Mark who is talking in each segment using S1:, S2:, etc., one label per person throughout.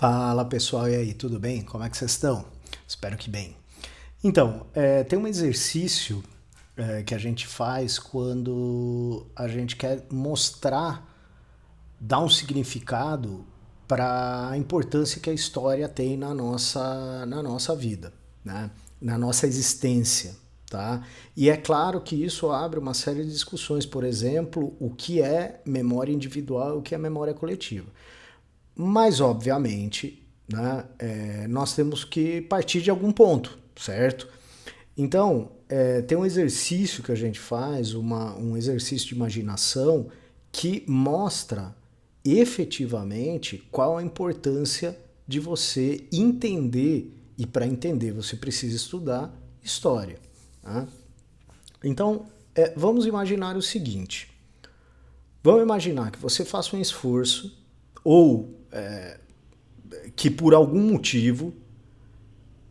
S1: Fala pessoal, e aí, tudo bem? Como é que vocês estão? Espero que bem. Então, tem um exercício que a gente faz quando a gente quer mostrar, dar um significado para a importância que a história tem na nossa vida, né? Na nossa existência. Tá? E é claro que isso abre uma série de discussões, por exemplo, o que é memória individual e o que é memória coletiva. Mas, obviamente, né, nós temos que partir de algum ponto, certo? Então, tem um exercício que a gente faz, um exercício de imaginação, que mostra efetivamente qual a importância de você entender, e para entender você precisa estudar história. Tá? Então, vamos imaginar o seguinte: vamos imaginar que você faça um esforço ou que por algum motivo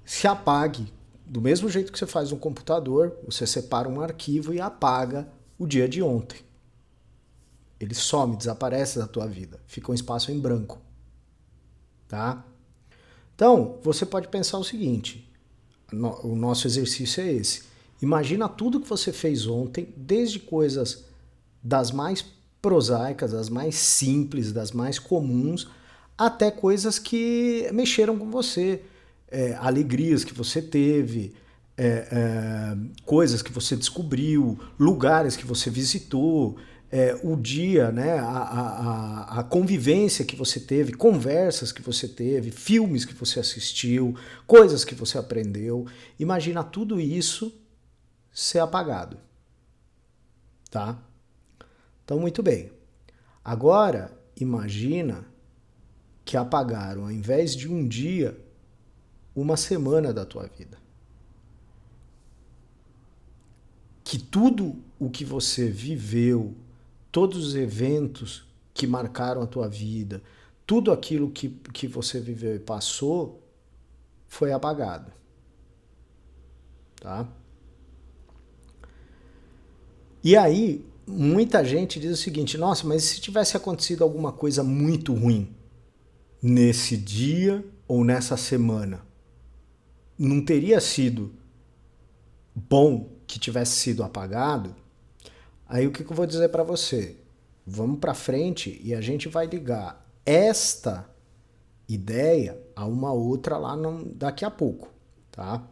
S1: se apague. Do mesmo jeito que você faz no computador, você separa um arquivo e apaga o dia de ontem. Ele some, desaparece da tua vida. Fica um espaço em branco. Tá? Então, você pode pensar o seguinte: o nosso exercício é esse. Imagina tudo que você fez ontem, desde coisas das mais prosaicas, das mais simples, das mais comuns, até coisas que mexeram com você, alegrias que você teve, coisas que você descobriu, lugares que você visitou, o dia, né, a convivência que você teve, conversas que você teve, filmes que você assistiu, coisas que você aprendeu. Imagina tudo isso ser apagado, tá? Então, muito bem. Agora, imagina que apagaram, ao invés de um dia, uma semana da tua vida. Que tudo o que você viveu, todos os eventos que marcaram a tua vida, tudo aquilo que você viveu e passou, foi apagado. Tá? E aí, muita gente diz o seguinte: nossa, mas se tivesse acontecido alguma coisa muito ruim nesse dia ou nessa semana, não teria sido bom que tivesse sido apagado? Aí o que eu vou dizer para você? Vamos para frente e a gente vai ligar esta ideia a uma outra lá daqui a pouco, tá?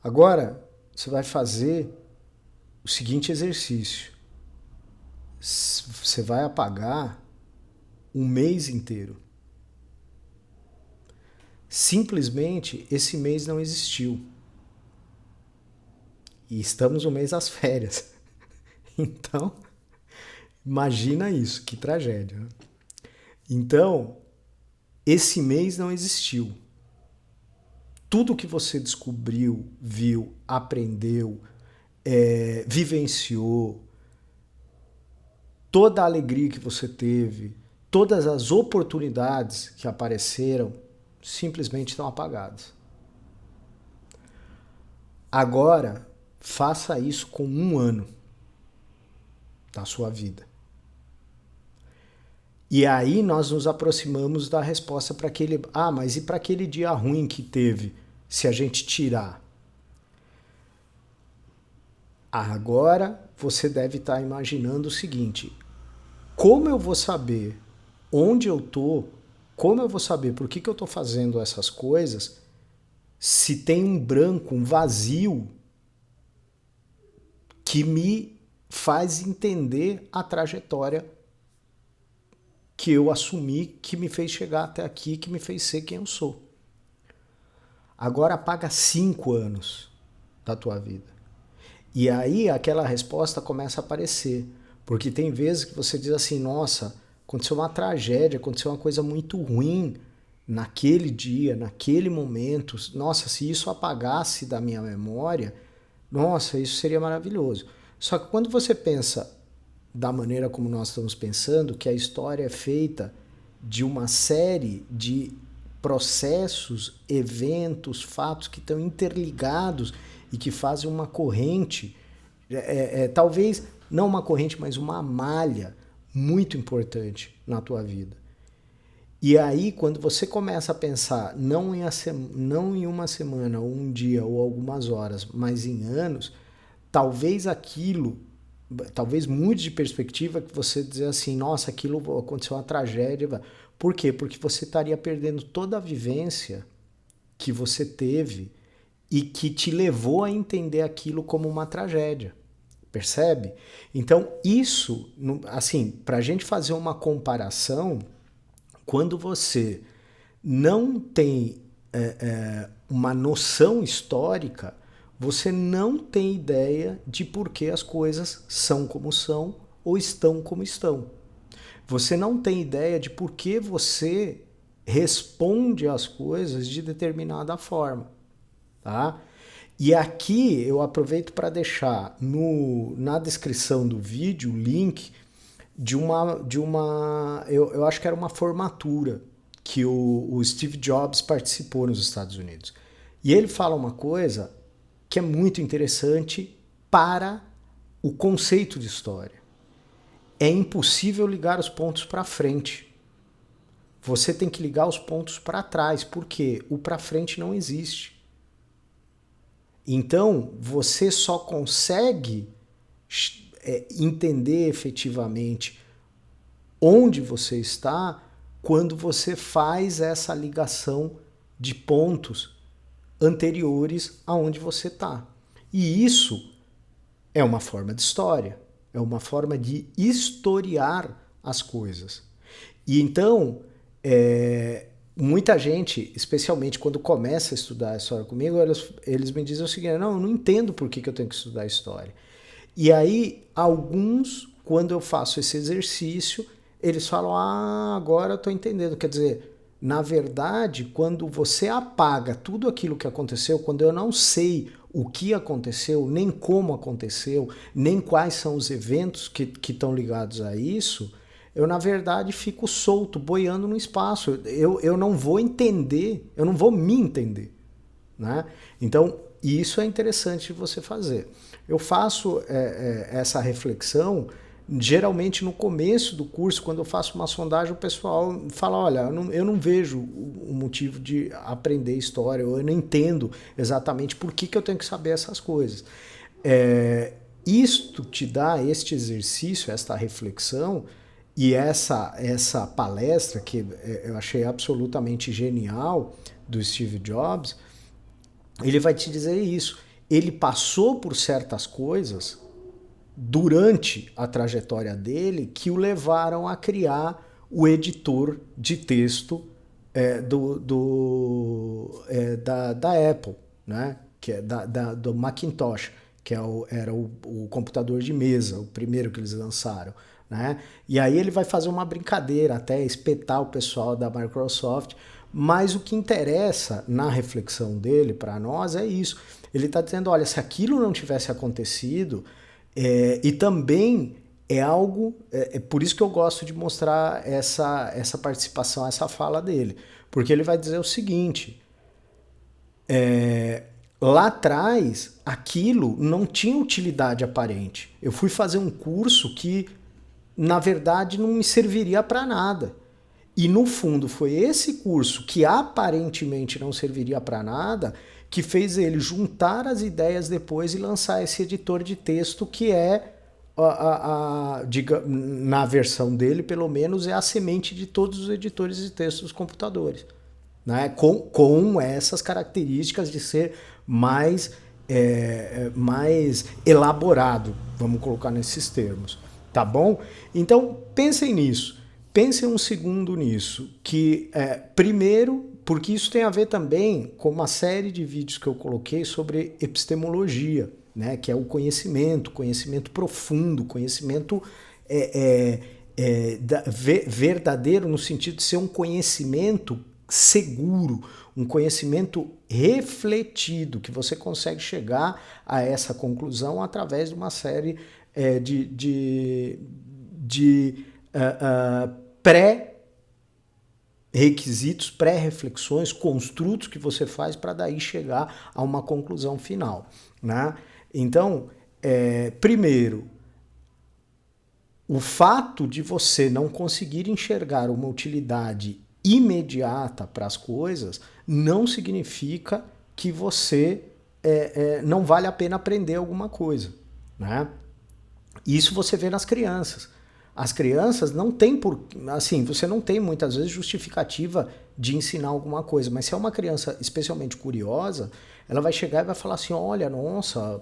S1: Agora você vai fazer o seguinte exercício: você vai apagar um mês inteiro. Simplesmente esse mês não existiu. E estamos no mês das férias. Então, imagina isso, que tragédia. Né? Então, esse mês não existiu. Tudo que você descobriu, viu, aprendeu, vivenciou, toda a alegria que você teve, todas as oportunidades que apareceram, simplesmente estão apagadas. Agora, faça isso com um ano da sua vida. E aí nós nos aproximamos da resposta para aquele... Ah, mas e para aquele dia ruim que teve, se a gente tirar? Agora você deve estar imaginando o seguinte: como eu vou saber onde eu estou, como eu vou saber por que eu estou fazendo essas coisas, se tem um branco, um vazio que me faz entender a trajetória que eu assumi, que me fez chegar até aqui, que me fez ser quem eu sou. Agora apaga 5 anos da tua vida. E aí aquela resposta começa a aparecer. Porque tem vezes que você diz assim: nossa, aconteceu uma tragédia, aconteceu uma coisa muito ruim naquele dia, naquele momento. Nossa, se isso apagasse da minha memória, nossa, isso seria maravilhoso. Só que quando você pensa da maneira como nós estamos pensando, que a história é feita de uma série de processos, eventos, fatos que estão interligados e que fazem uma corrente, talvez não uma corrente, mas uma malha muito importante na tua vida. E aí, quando você começa a pensar não em uma semana, ou um dia, ou algumas horas, mas em anos, talvez talvez mude de perspectiva que você dizer assim, nossa, aquilo aconteceu uma tragédia. Por quê? Porque você estaria perdendo toda a vivência que você teve e que te levou a entender aquilo como uma tragédia. Percebe? Então, isso, assim, para a gente fazer uma comparação, quando você não tem uma noção histórica, você não tem ideia de por que as coisas são como são ou estão como estão. Você não tem ideia de por que você responde às coisas de determinada forma, tá? E aqui eu aproveito para deixar na descrição do vídeo o link eu acho que era uma formatura que o Steve Jobs participou nos Estados Unidos. E ele fala uma coisa que é muito interessante para o conceito de história. É impossível ligar os pontos para frente. Você tem que ligar os pontos para trás, porque o para frente não existe. Então, você só consegue entender efetivamente onde você está quando você faz essa ligação de pontos anteriores aonde você está. E isso é uma forma de história, é uma forma de historiar as coisas. E então, muita gente, especialmente quando começa a estudar a história comigo, eles me dizem o seguinte, não, eu não entendo por que eu tenho que estudar história. E aí, alguns, quando eu faço esse exercício, eles falam, agora eu estou entendendo. Quer dizer, na verdade, quando você apaga tudo aquilo que aconteceu, quando eu não sei o que aconteceu, nem como aconteceu, nem quais são os eventos que estão ligados a isso, eu, na verdade, fico solto, boiando no espaço. Eu não vou entender, eu não vou me entender. Né? Então, isso é interessante de você fazer. Eu faço essa reflexão geralmente no começo do curso, quando eu faço uma sondagem, o pessoal fala, olha, eu não vejo o motivo de aprender história, eu não entendo exatamente por que eu tenho que saber essas coisas. Isto te dá, este exercício, esta reflexão, e essa palestra, que eu achei absolutamente genial, do Steve Jobs, ele vai te dizer isso. Ele passou por certas coisas durante a trajetória dele que o levaram a criar o editor de texto da Apple, né? Que é do Macintosh, que era o computador de mesa, o primeiro que eles lançaram. Né? E aí ele vai fazer uma brincadeira, até espetar o pessoal da Microsoft, mas o que interessa na reflexão dele para nós é isso. Ele está dizendo, olha, se aquilo não tivesse acontecido, e também é algo, é por isso que eu gosto de mostrar essa participação, essa fala dele, porque ele vai dizer o seguinte, lá atrás aquilo não tinha utilidade aparente. Eu fui fazer um curso que na verdade não me serviria para nada. E no fundo foi esse curso que aparentemente não serviria para nada que fez ele juntar as ideias depois e lançar esse editor de texto que na versão dele pelo menos é a semente de todos os editores de texto dos computadores. Né? Com essas características de ser mais elaborado, vamos colocar nesses termos. Tá bom? Então, pensem nisso. Pensem um segundo nisso. Que, primeiro, porque isso tem a ver também com uma série de vídeos que eu coloquei sobre epistemologia, né? Que é o conhecimento profundo, conhecimento verdadeiro no sentido de ser um conhecimento seguro, um conhecimento refletido, que você consegue chegar a essa conclusão através de uma série pré-requisitos, pré-reflexões, construtos que você faz para daí chegar a uma conclusão final. Né? Então, primeiro, o fato de você não conseguir enxergar uma utilidade imediata para as coisas, não significa que você não vale a pena aprender alguma coisa, né? Isso você vê nas crianças. As crianças não têm assim, você não tem muitas vezes justificativa de ensinar alguma coisa, mas se é uma criança especialmente curiosa, ela vai chegar e vai falar assim, olha, nossa,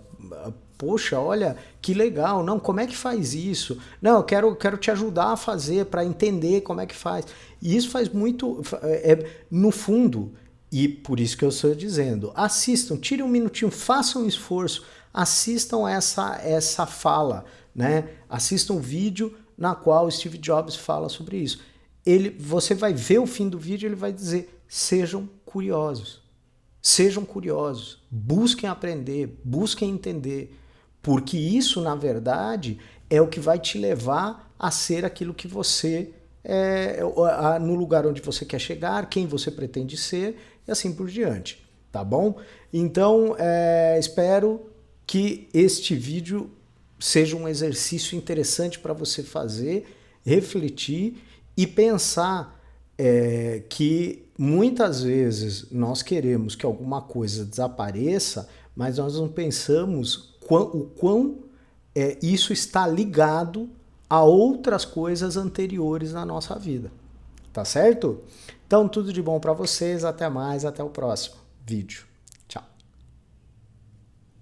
S1: poxa, olha, que legal, não, como é que faz isso? Não, eu quero te ajudar a fazer, para entender como é que faz. E isso faz muito, no fundo, e por isso que eu estou dizendo, assistam, tirem um minutinho, façam um esforço, assistam essa fala, né? Assistam um vídeo na qual Steve Jobs fala sobre isso. Você vai ver o fim do vídeo, ele vai dizer, sejam curiosos, busquem aprender, busquem entender, porque isso, na verdade, é o que vai te levar a ser aquilo que você no lugar onde você quer chegar, quem você pretende ser, e assim por diante, tá bom? Então, espero que este vídeo seja um exercício interessante para você fazer, refletir e pensar que muitas vezes nós queremos que alguma coisa desapareça, mas nós não pensamos o quão isso está ligado a outras coisas anteriores na nossa vida. Tá certo? Então, tudo de bom para vocês. Até mais, até o próximo vídeo.